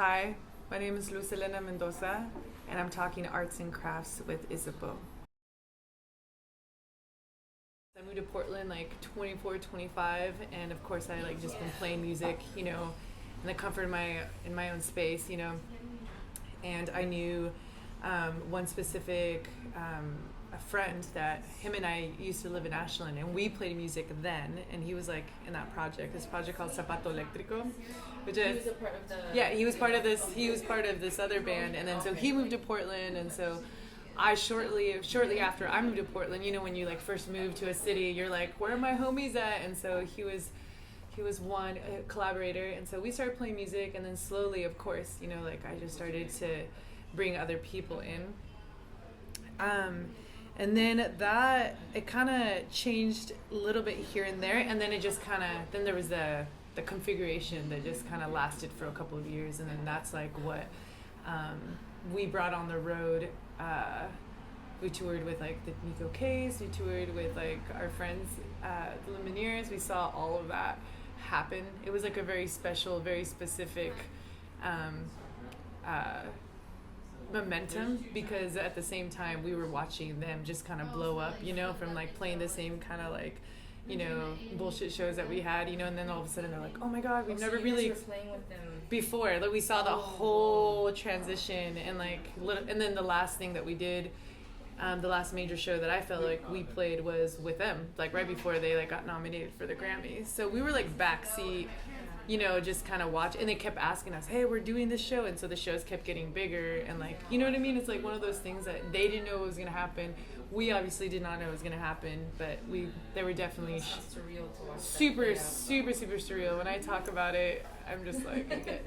Hi, my name is Luz Elena Mendoza, and I'm talking arts and crafts with Isapo. I moved to Portland like 24, 25, and of course I like just been playing music, in the comfort of my own space, And I knew one specific a friend that him and I used to live in Ashland, and we played music then. And he was like in this project called Zapato Electrico, which is, he was a part of the, yeah, he was part of this. He was part of this other band, and then so he moved to Portland, and so I shortly after I moved to Portland, when you like first move to a city, you're like, where are my homies at? And so he was one collaborator, and so we started playing music, and then slowly, of course, like I just started to bring other people in. And then that it kind of changed a little bit here and there, and then it just then there was the configuration that just kind of lasted for a couple of years, and then that's like what we brought on the road. We toured with like the Nico K's, we toured with like our friends, the Lumineers. We saw all of that happen. It was like a very special, very specific momentum, because at the same time we were watching them just kind of blow up, from like playing the same kind of like, bullshit shows that we had, and then all of a sudden they're like, oh my god, we've never really playing with them before. Like we saw the whole transition, and like and then the last thing that we did, the last major show that I felt like we played was with them, like right before they like got nominated for the Grammys. So we were like backseat, just kind of watch, and they kept asking us, hey, we're doing this show, and so the shows kept getting bigger, and like, you know what I mean? It's like one of those things that they didn't know what was going to happen. We obviously did not know it was going to happen, but they were definitely surreal to watch. Super surreal. When I talk about it, I'm just like, okay.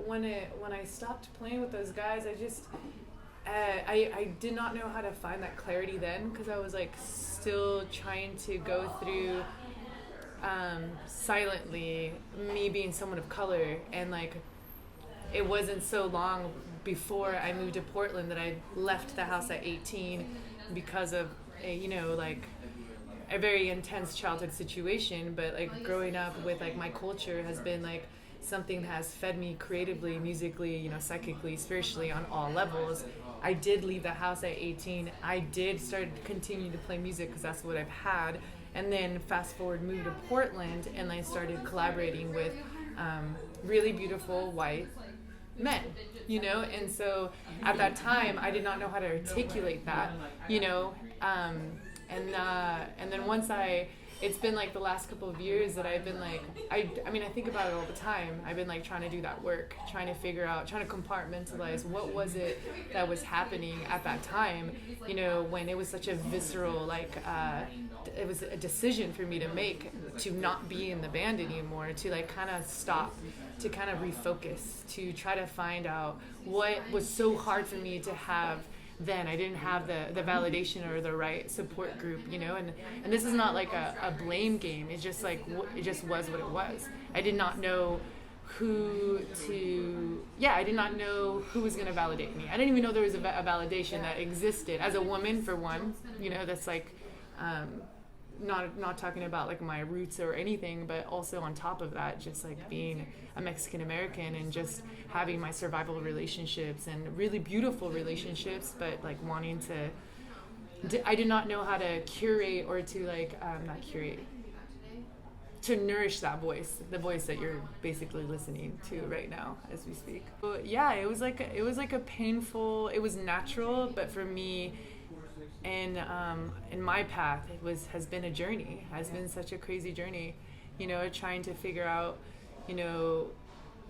When I stopped playing with those guys, I just I did not know how to find that clarity then, because I was like still trying to go through silently me being someone of color, and like it wasn't so long before I moved to Portland that I left the house at 18 because of like a very intense childhood situation. But like growing up with like my culture has been like something that has fed me creatively, musically, psychically, spiritually, on all levels. I did leave the house at 18. I did start continue to play music because that's what I've had. And then fast forward, moved to Portland, and I started collaborating with really beautiful white men, and so at that time I did not know how to articulate that, and then once it's been like the last couple of years that I've been like, I mean, I think about it all the time. I've been like trying to do that work, trying to figure out, trying to compartmentalize what was it that was happening at that time, when it was such a visceral, like, it was a decision for me to make to not be in the band anymore, to like kind of stop, to kind of refocus, to try to find out what was so hard for me to have. Then I didn't have the validation or the right support group, and this is not like a blame game. It's just like, it just was what it was. I did not know I did not know who was going to validate me. I didn't even know there was a validation that existed as a woman, for one, that's like, not talking about like my roots or anything, but also on top of that, just like being a Mexican American and just having my survival relationships and really beautiful relationships, but like wanting I did not know how to curate or to like, not curate, to nourish that voice, the voice that you're basically listening to right now as we speak. But yeah, it was like a painful, it was natural, but for me, and in my path, has been a journey, has been such a crazy journey, trying to figure out,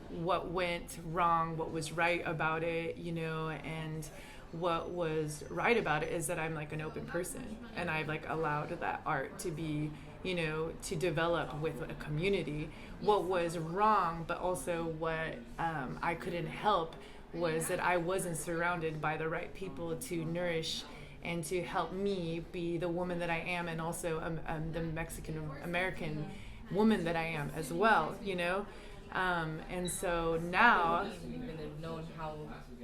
what went wrong, what was right about it, and what was right about it is that I'm like an open person, and I've like allowed that art to be, to develop with a community. What was wrong, but also what I couldn't help, was that I wasn't surrounded by the right people to nourish and to help me be the woman that I am, and also the Mexican American woman that I am as well, and so now I didn't even know how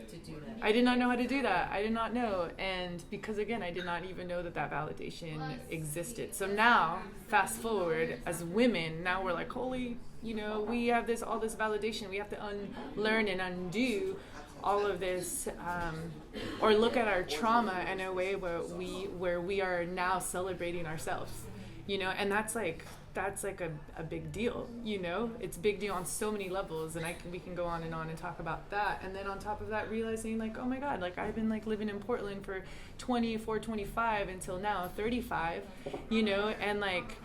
to do that. I did not know how to do that. I did not know, and because again, I did not even know that validation existed. So now, fast forward, as women, now we're like, holy You know, we have all this validation. We have to unlearn and undo all of this, or look at our trauma in a way where we are now celebrating ourselves, you know, and that's like a big deal, you know. It's a big deal on so many levels, and we can go on and talk about that. And then on top of that, realizing like, oh my God, like I've been like living in Portland for 25 until now 35, you know, and like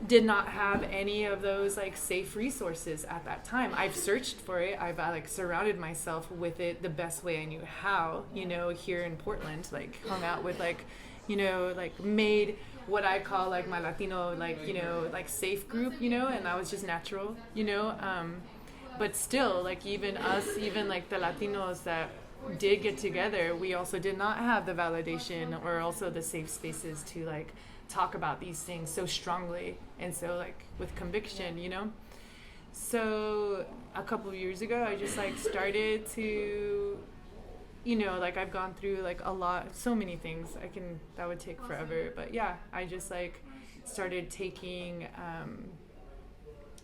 did not have any of those like safe resources at that time. I've searched for it. I've like surrounded myself with it the best way I knew how, you know, here in Portland, like hung out with like, you know, like made what I call like my Latino, like, you know, like safe group, you know, and that was just natural, you know, but still like even like the Latinos that did get together, we also did not have the validation or also the safe spaces to like talk about these things so strongly and so like with conviction, you know. So a couple of years ago I just like started to, you know, like I've gone through like so many things that would take forever, but yeah, I just like started taking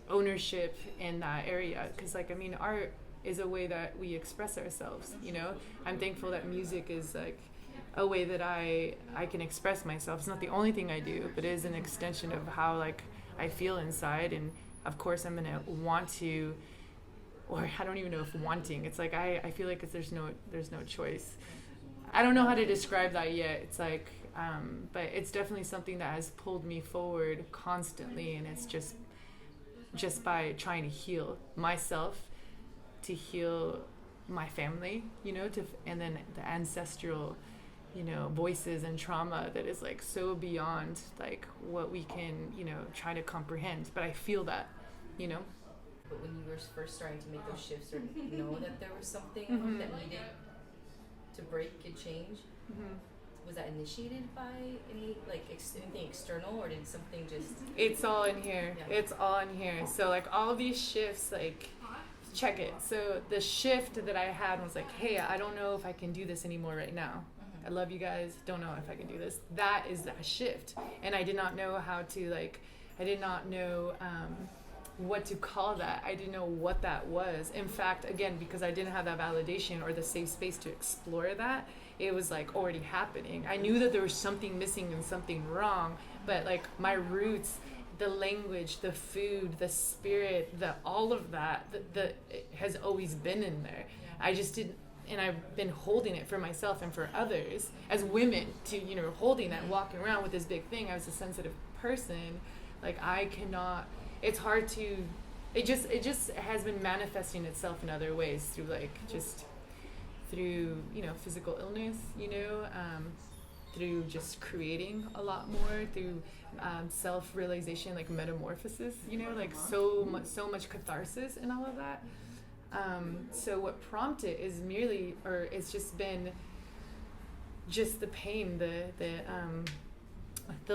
ownership in that area, because like I mean art is a way that we express ourselves, you know. I'm thankful that music is like a way that I can express myself. It's not the only thing I do, but it is an extension of how like I feel inside. And of course I'm gonna want to, or I don't even know if wanting, it's like I feel like there's no choice. I don't know how to describe that yet. It's like but it's definitely something that has pulled me forward constantly, and it's just by trying to heal myself, to heal my family, you know, and then the ancestral, you know, voices and trauma that is like so beyond like what we can, you know, try to comprehend. But I feel that, you know. But when you were first starting to make those shifts, or know that there was something that needed to break and change, was that initiated by any like anything external, or did something just? It's all in here. Yeah. It's all in here. So like all these shifts, like check it. So the shift that I had was like, hey, I don't know if I can do this anymore right now. I love you guys, don't know if I can do this. That is that shift. And I did not know how to like, I did not know what to call that. I didn't know what that was. In fact, again, because I didn't have that validation or the safe space to explore that, it was like already happening. I knew that there was something missing and something wrong, but like my roots, the language, the food, the spirit, all of that, it has always been in there. I just didn't. And I've been holding it for myself and for others as women, to, you know, holding that, walking around with this big thing. I was a sensitive person. Like I cannot, it's hard to, it just has been manifesting itself in other ways through like, just through, you know, physical illness, you know, through just creating a lot more, through self-realization, like metamorphosis, you know, like so much catharsis and all of that. So what prompted is merely, or it's just been just the pain, the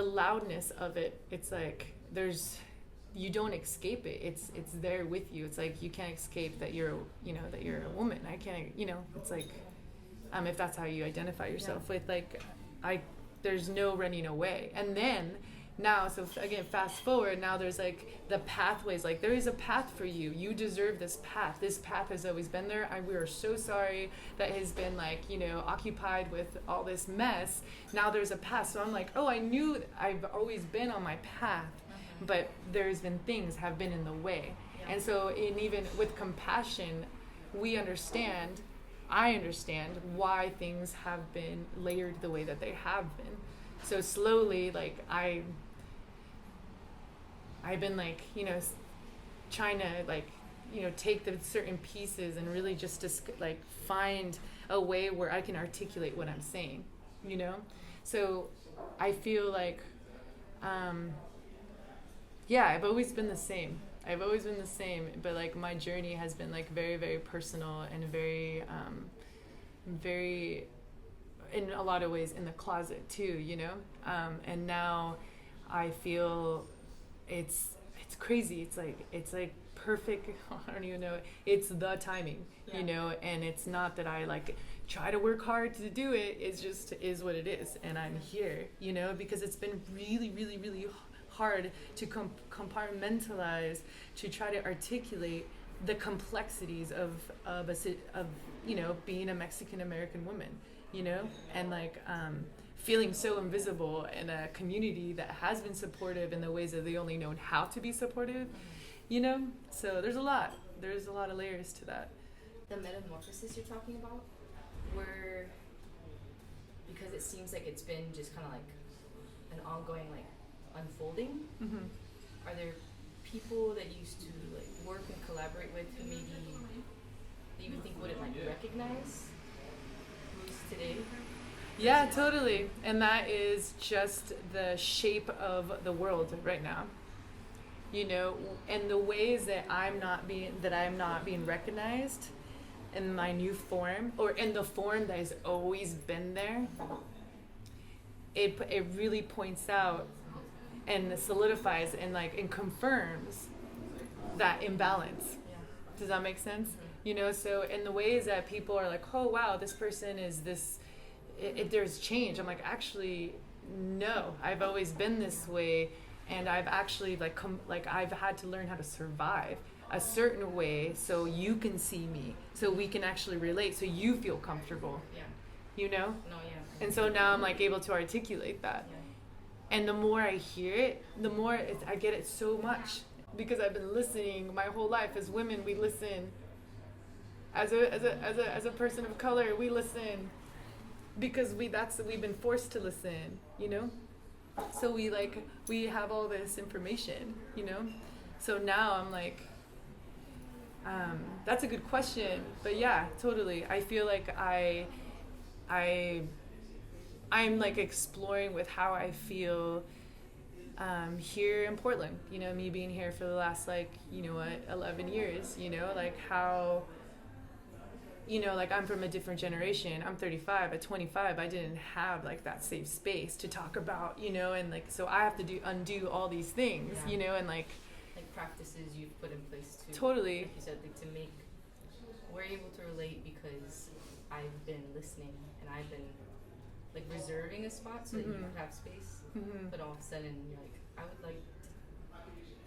loudness of it. It's like you don't escape it. It's there with you. It's like you can't escape that you're a woman. I can't, you know, it's like if that's how you identify yourself with, like there's no running away. And then now, so again, fast forward, now there's like the pathways, like there is a path for you. You deserve this path. This path has always been there. We are so sorry that has been like, you know, occupied with all this mess. Now there's a path. So I'm like, oh, I knew I've always been on my path, but there's been things have been in the way. And so even with compassion, I understand why things have been layered the way that they have been. So slowly, like I've been like, you know, trying to like, you know, take the certain pieces and really just like find a way where I can articulate what I'm saying, you know? So I feel like, I've always been the same. But like my journey has been like very, very personal and very, very, in a lot of ways in the closet too, you know? And now I feel it's crazy. It's like perfect. I don't even know. It's the timing, you know, and it's not that I like try to work hard to do it. It's just is what it is. And I'm here, you know, because it's been really, really, really hard to compartmentalize, to try to articulate the complexities of you know, being a Mexican American woman, you know, and like feeling so invisible in a community that has been supportive in the ways that they only known how to be supportive, you know. So there's a lot of layers to that. The metamorphosis you're talking about, were, because it seems like it's been just kind of like an ongoing like unfolding. Mm-hmm. Are there people that you used to like work and collaborate with who maybe that you would think wouldn't like recognize Luz today? Yeah, totally. And that is just the shape of the world right now. You know, and the ways that I'm not being recognized in my new form, or in the form that has always been there, it really points out and solidifies and confirms that imbalance. Yeah. Does that make sense? You know, so in the ways that people are like, oh wow, this person is this, there's change. I'm like, actually, no, I've always been this way, and I've actually I've had to learn how to survive a certain way so you can see me, so we can actually relate, so you feel comfortable. Yeah. You know? No, yeah. And so now I'm like able to articulate that. Yeah. And the more I hear it, the more I get it so much, because I've been listening my whole life. As women, we listen. As a person of color, we listen because we've been forced to listen, you know? So we have all this information, you know? So now I'm like, that's a good question. But yeah, totally. I feel like I'm like exploring with how I feel here in Portland, you know, me being here for the last 11 years, you know, like how, you know, like I'm from a different generation. I'm 35. At 25, I didn't have like that safe space to talk about, you know, and like, so I have to undo all these things, Yeah. you know, and like practices you've put in place to, totally, like you said, like, to make, we're able to relate because I've been listening and I've been like reserving a spot so that you have space, but all of a sudden you're like, I would like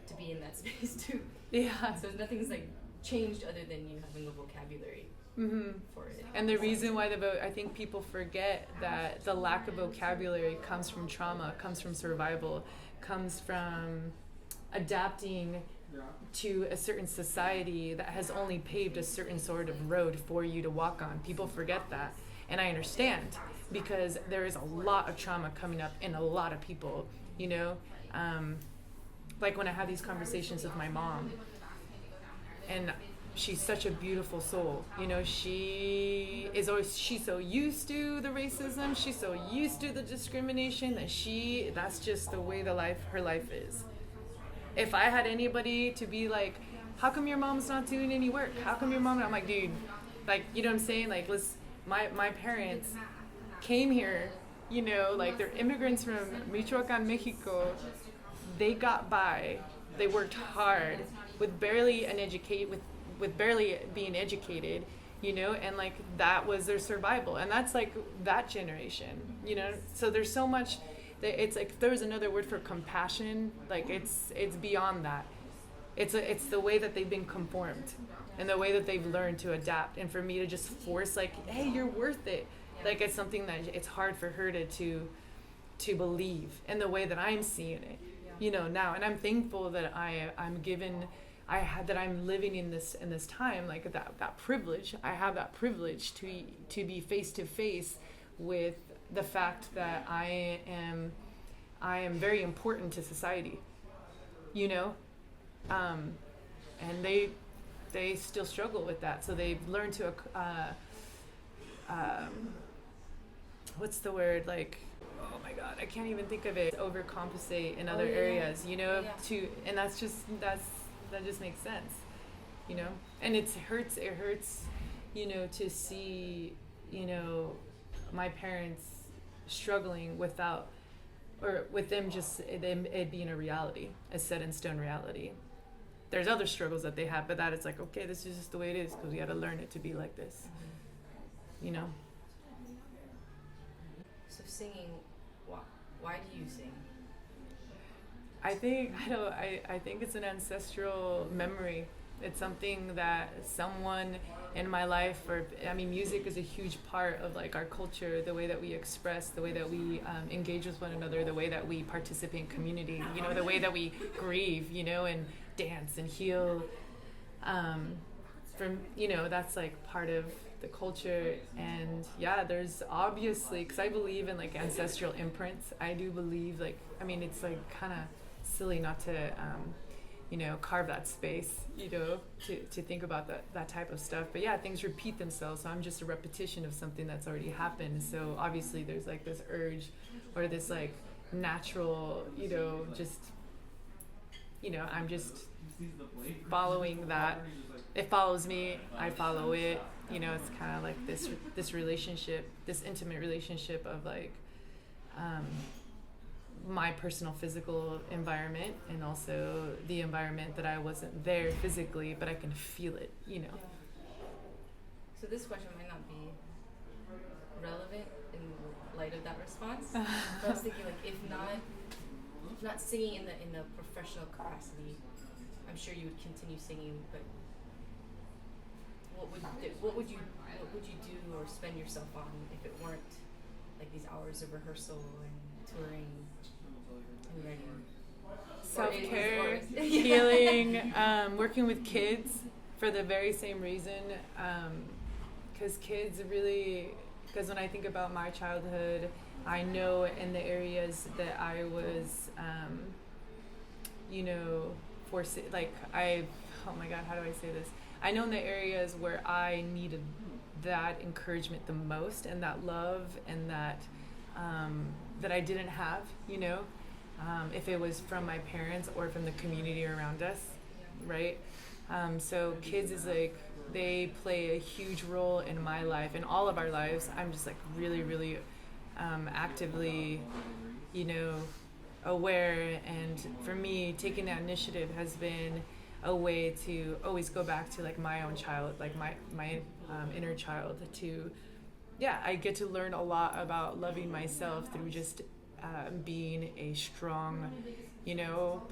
to be in that space too. yeah. So nothing's like changed other than you having a vocabulary for it. And the reason why I think people forget that the lack of vocabulary comes from trauma, comes from survival, comes from adapting to a certain society that has only paved a certain sort of road for you to walk on. People forget that. And I understand, because there is a lot of trauma coming up in a lot of people, you know? Like when I have these conversations with my mom, and she's such a beautiful soul, you know, she's so used to the racism, she's so used to the discrimination that that's just the way her life is. If I had anybody to be like, how come your mom's not doing any work? How come your mom? I'm like, dude, like, you know what I'm saying? Like, my parents came here, you know, like they're immigrants from Michoacan, Mexico. They got by. They worked hard with barely being educated, you know, and like that was their survival, and that's like that generation, you know. So there's so much. It's like, if there was another word for compassion, like it's beyond that. It's the way that they've been conformed, and the way that they've learned to adapt. And for me to just force like, hey, you're worth it, like it's something that it's hard for her to believe in the way that I'm seeing it, you know, now. And I'm thankful that that I'm living in this time, like that privilege. I have that privilege to be face to face with the fact that I am very important to society, you know, and they still struggle with that. So they've learned to what's the word, like, oh my god, I can't even think of it, overcompensate in other areas, you know, and that just makes sense, you know. And it hurts, you know, to see, you know, my parents struggling with them just it being a reality, a set in stone reality. There's other struggles that they have, but that it's like, okay, this is just the way it is, because we got to learn it to be like this, you know. So singing, why do you sing? I think it's an ancestral memory. It's something that someone in my life, or I mean, music is a huge part of like our culture, the way that we express, the way that we engage with one another, the way that we participate in community, you know, the way that we grieve, you know, and dance and heal. From, you know, that's like part of the culture. And yeah, there's obviously, because I believe in like ancestral imprints. I do believe, like, I mean, it's like kind of silly not to you know, carve that space, you know, to think about that type of stuff. But yeah, things repeat themselves, so I'm just a repetition of something that's already happened. So obviously there's like this urge or this like natural, you know, just, you know, I'm just following that. It follows me, I follow it. You know, it's kind of like this relationship, this intimate relationship of like my personal physical environment, and also the environment that I wasn't there physically, but I can feel it, you know. So this question might not be relevant in light of that response. But I was thinking, like, if not singing in the professional capacity, I'm sure you would continue singing. But what would you do or spend yourself on if it weren't like these hours of rehearsal and touring and writing? Self-care, healing, working with kids for the very same reason. Because kids really, because when I think about my childhood, I know in the areas that I was, you know, oh my God, how do I say this? I know in the areas where I needed that encouragement the most, and that love, and that that I didn't have, you know, if it was from my parents or from the community around us, right? So kids is like, they play a huge role in my life, in all of our lives. I'm just like really, really actively, you know, aware. And for me, taking that initiative has been a way to always go back to like my own child, like my inner child. I get to learn a lot about loving myself through just being a strong, you know,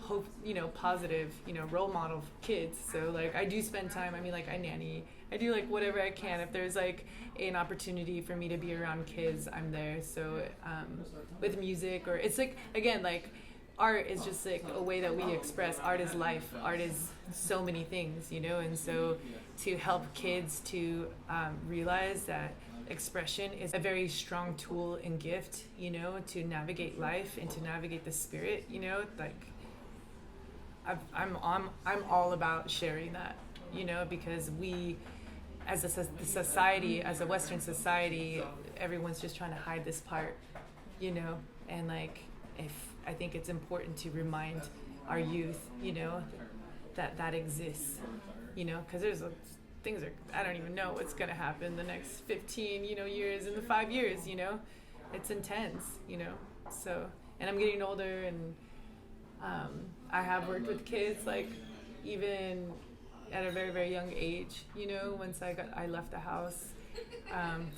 positive, you know, role model for kids. So like I do spend time, I mean, like I nanny, I do like whatever I can. If there's like an opportunity for me to be around kids, I'm there. So with music, or it's like, again, like art is just like a way that we express. Art is life. Art is so many things, you know. And so to help kids to realize that expression is a very strong tool and gift, you know, to navigate life and to navigate the spirit, you know, like I'm all about sharing that, you know, because we as a society, as a Western society, everyone's just trying to hide this part, you know. And like, I think it's important to remind our youth, you know, that exists, you know, because there's things are, I don't even know what's going to happen the next 15, you know, years, in the 5 years, you know. It's intense, you know. So, and I'm getting older, and I have worked with kids, like, even at a very, very young age, you know, once I left the house,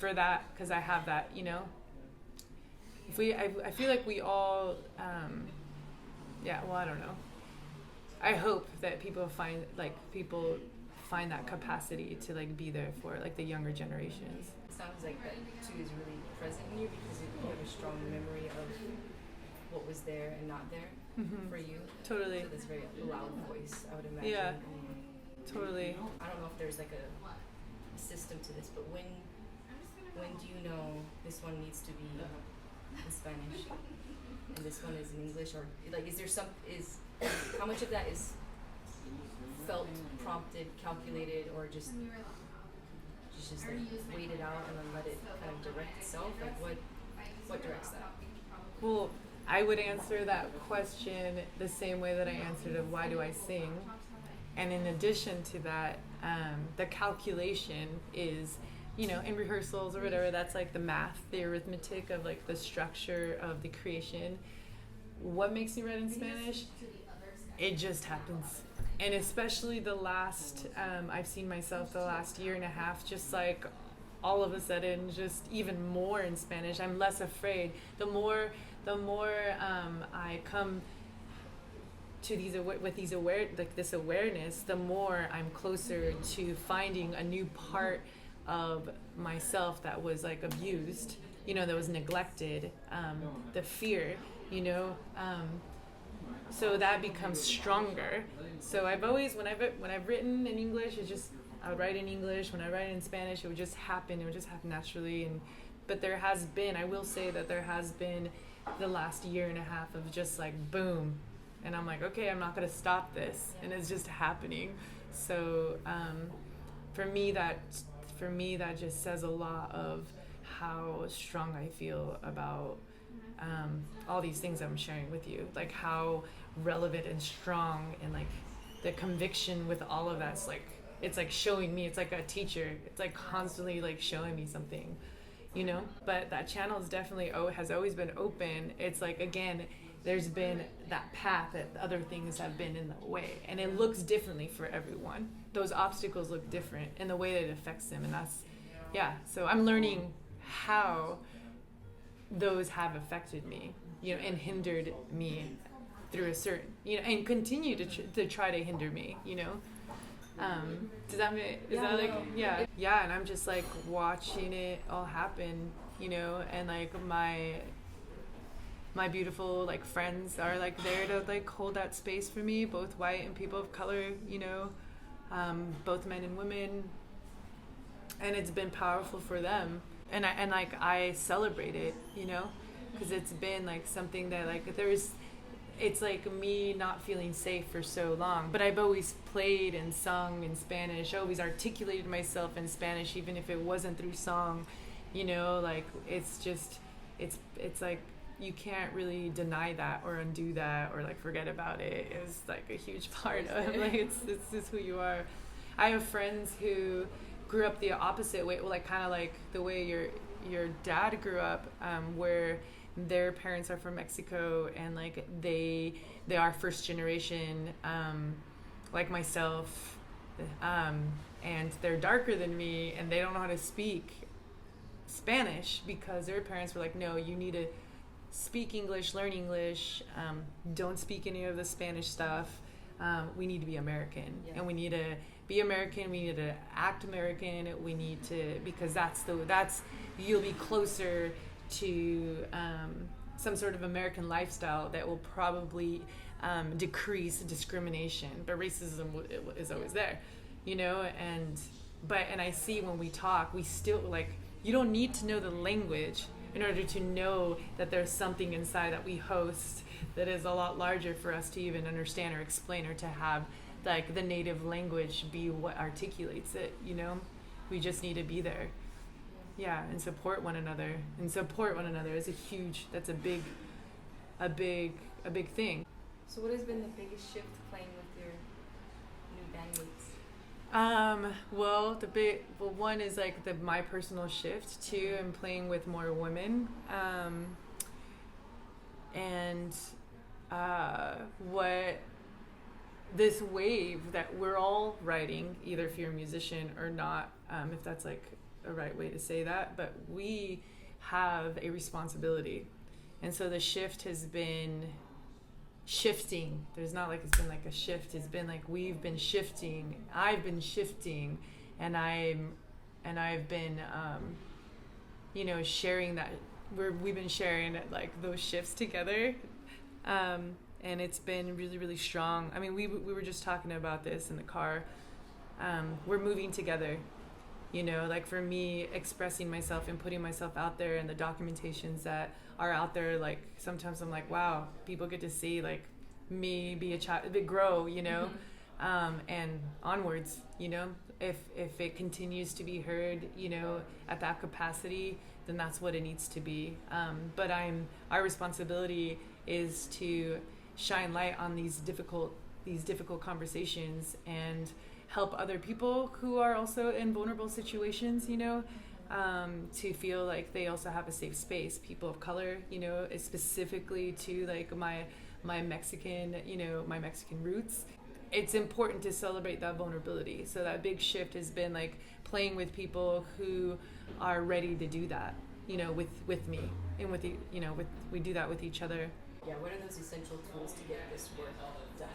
for that, because I have that, you know. I feel like we all, I don't know. I hope that people find that capacity to like be there for like the younger generations. It sounds like that too is really present in you, because you have a strong memory of what was there and not there for you. Totally. So that's very loud voice, I would imagine. Yeah. Totally. I don't know if there's like a system to this, but when do you know this one needs to be in Spanish and this one is in English, or like how much of that is felt, prompted, calculated, or just like wait it out and then let it kind of direct itself? Like what directs that? Well, I would answer that question the same way that I answered of why do I sing. And in addition to that, the calculation is, you know, in rehearsals or whatever, that's like the math, the arithmetic of like the structure of the creation. What makes me write in Spanish? It just happens. And especially the last, I've seen myself the last year and a half, just like all of a sudden, just even more in Spanish. I'm less afraid. The more I come to these with these like this awareness, the more I'm closer to finding a new part of myself that was like abused, that was neglected, the fear, so that becomes stronger. So I've always, when I've written in English, it's just, I would write in English. When I write in Spanish, it would just happen naturally. But I will say that there has been the last year and a half of just like boom, and I'm like, okay, I'm not gonna stop this, and it's just happening. So for me that just says a lot of how strong I feel about all these things I'm sharing with you, like how relevant and strong, and like the conviction with all of that's like, it's like showing me, it's like a teacher, it's like constantly like showing me something, but that channel is definitely has always been open. It's like, again, there's been that path that other things have been in the way, and it looks differently for everyone. Those obstacles look different in the way that it affects them, and that's, so I'm learning how those have affected me, and hindered me through a certain, and continue to try to hinder me, does that make, that like, and I'm just like watching it all happen, and like my beautiful like friends are like there to like hold that space for me, both white and people of color, both men and women, and it's been powerful for them, and I celebrate it, because it's been like something that like it's like me not feeling safe for so long, but I've always played and sung in Spanish, always articulated myself in Spanish, even if it wasn't through song, like it's just, it's like you can't really deny that or undo that or like forget about it. It's like a huge part of like, it's just who you are. I have friends who grew up the opposite way, like kind of like the way your dad grew up, where their parents are from Mexico, and like they are first generation, like myself, and they're darker than me, and they don't know how to speak Spanish because their parents were like, no, you need to speak English, learn English, don't speak any of the Spanish stuff. We need to be American, and we need to be American. We need to act American. We need to, because that's you'll be closer to some sort of American lifestyle that will probably decrease discrimination, but racism is always there, and I see when we talk, we still like, you don't need to know the language in order to know that there's something inside that we host that is a lot larger for us to even understand or explain, or to have like the native language be what articulates it, we just need to be there. And support one another. And support one another is that's a big thing. So what has been the biggest shift playing with your new bandmates? One is like my personal shift. Two, I'm playing with more women. What this wave that we're all riding, either if you're a musician or not, if that's like a right way to say that, but we have a responsibility, and so the shift has been shifting. There's not like it's been like a shift, it's been like we've been shifting. I've been shifting, and I've been sharing that, we've been sharing like those shifts together, and it's been really, really strong. I mean, we were just talking about this in the car. We're moving together. Like for me, expressing myself and putting myself out there, and the documentations that are out there, like sometimes I'm like, wow, people get to see like me be a child, grow, and onwards, if it continues to be heard, at that capacity, then that's what it needs to be. But our responsibility is to shine light on these difficult conversations and help other people who are also in vulnerable situations, to feel like they also have a safe space. People of color, specifically to like my Mexican, my Mexican roots. It's important to celebrate that vulnerability. So that big shift has been like playing with people who are ready to do that, with me, and with we do that with each other. Yeah, what are those essential tools to get this work done?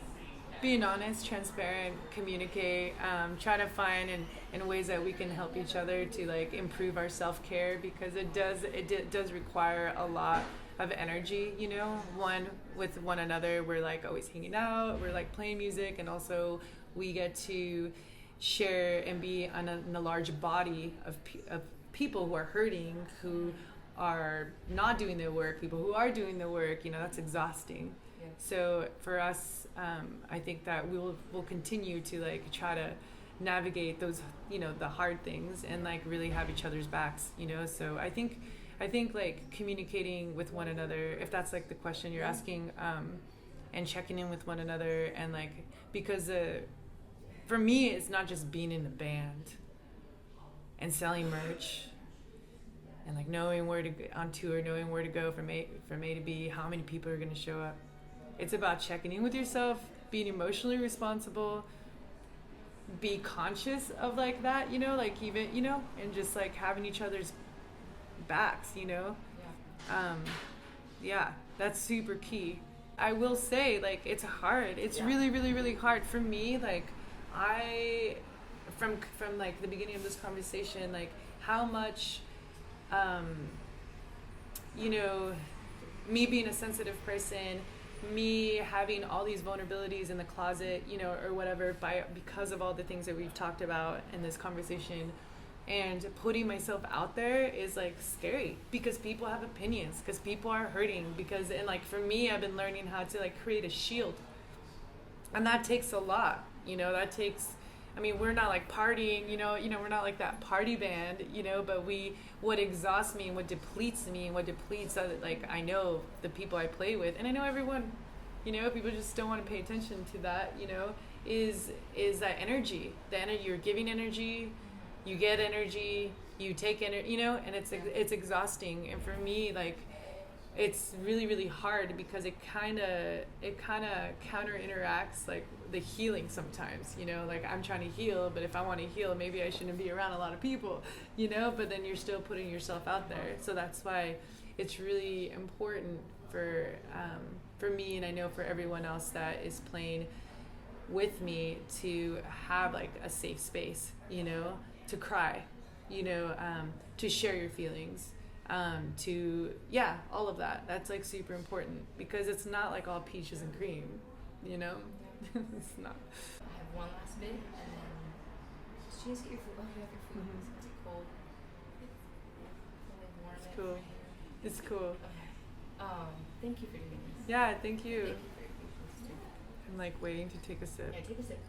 Being honest, transparent, communicate, try to find in ways that we can help each other to like improve our self-care, because it does require a lot of energy, you know, one with one another. We're like always hanging out, we're like playing music, and also we get to share and be in a large body of people who are hurting, who are not doing the work, people who are doing the work, you know, that's exhausting. Yeah. So for us, I think that we'll continue to like try to navigate those, you know, the hard things, and like really have each other's backs, you know. So I think like communicating with one another, if that's like the question you're asking, and checking in with one another, and like, because for me it's not just being in the band and selling merch and like knowing where to go on tour, knowing where to go from A to B, how many people are going to show up. It's about checking in with yourself, being emotionally responsible, be conscious of like that, you know, like even, you know, and just like having each other's backs, you know. Yeah, that's super key. I will say, like, it's hard. It's really, really, really hard for me. Like, from like the beginning of this conversation, like how much, you know, me being a sensitive person, me having all these vulnerabilities in the closet, you know, or whatever, because of all the things that we've talked about in this conversation, and putting myself out there is like scary, because people have opinions, because people are hurting, and like for me, I've been learning how to like create a shield, and that takes a lot, you know. That takes, I mean, we're not like partying, you know, we're not like that party band, you know, but what exhausts me and what depletes me and what depletes, like, I know the people I play with, and I know everyone, you know, people just don't want to pay attention to that, you know, is that energy, you're giving energy, you get energy, you take energy, you know, and it's exhausting. And for me, like, it's really, really hard, because it kind of counter interacts like the healing sometimes, you know. Like, I'm trying to heal, but if I want to heal, maybe I shouldn't be around a lot of people, you know, but then you're still putting yourself out there. So that's why it's really important for me, and I know for everyone else that is playing with me, to have like a safe space, you know, to cry, you know, to share your feelings, to, yeah, all of that. That's like super important, because it's not like all peaches and cream, you know. It's not. I have one last bit, and then did you guys get your food? Oh, you have your food. Mm-hmm. Is it cold? Really warm. It's cool. It's cool. Okay. Thank you for doing this. Yeah, thank you. Thank you for your patience too. I'm like waiting to take a sip. Yeah, take a sip.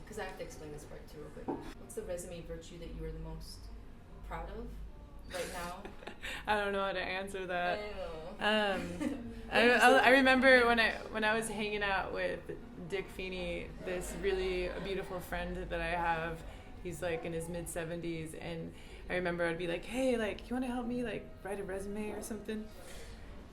Because I have to explain this part too real quick. What's the resume virtue that you are the most proud of right now? I don't know how to answer that. I know. I remember when I was hanging out with Dick Feeney, this really beautiful friend that I have. He's like in his mid-70s, and I remember I'd be like, hey, like, you want to help me like write a resume or something?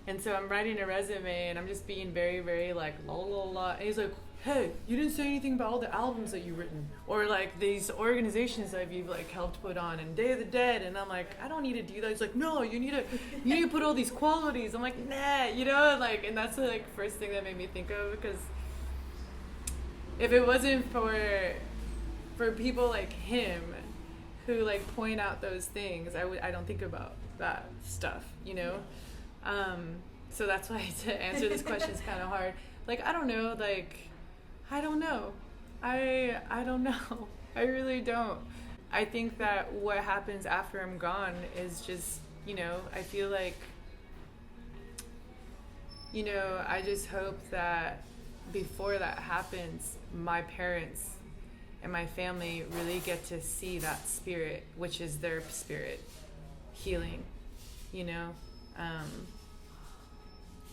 And so I'm writing a resume, and I'm just being very, very like la la la. And he's like, hey, you didn't say anything about all the albums that you've written, or like these organizations that you've like helped put on, and Day of the Dead. And I'm like, I don't need to do that. He's like, no, you need to put all these qualities. I'm like, nah, you know, like, and that's the like first thing that made me think of, because if it wasn't for people like him who like point out those things, I don't think about that stuff, you know. So that's why to answer this question is kind of hard. Like, I don't know, like, I don't know. I don't know. I really don't. I think that what happens after I'm gone is just, you know, I feel like, you know, I just hope that before that happens, my parents and my family really get to see that spirit, which is their spirit, healing, you know?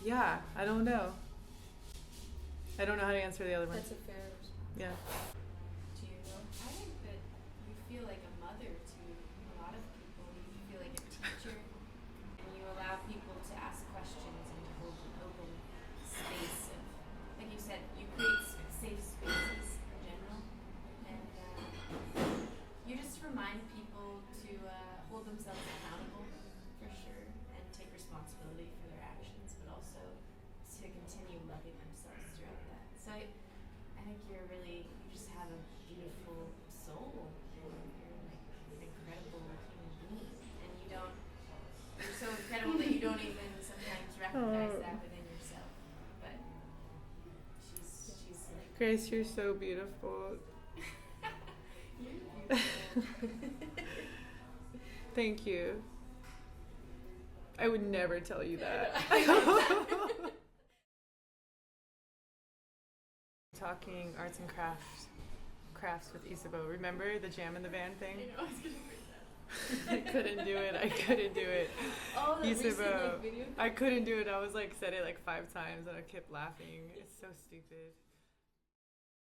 Yeah, I don't know. I don't know how to answer the other one. That's a fair. Yeah. Do you know? I think that you feel like a mother to a lot of people. You feel like a teacher, and you allow people to ask questions and to hold an open space of, like you said, you create safe spaces in general, and you just remind people to hold themselves accountable, for sure, and take responsibility for their actions, but also to continue loving themselves throughout that. So I think you just have a beautiful soul. You're like an incredible human being, and you're so incredible that you don't even sometimes recognize that within yourself. But she's like, Grace, you're so beautiful. you're beautiful. Thank you. I would never tell you that. Talking arts and crafts with Isabeau. Remember the jam in the van thing? I know, I was gonna bring that. I couldn't do it. Oh, the recent Isabeau. video. I couldn't do it. I was like said it like 5 times and I kept laughing. It's so stupid.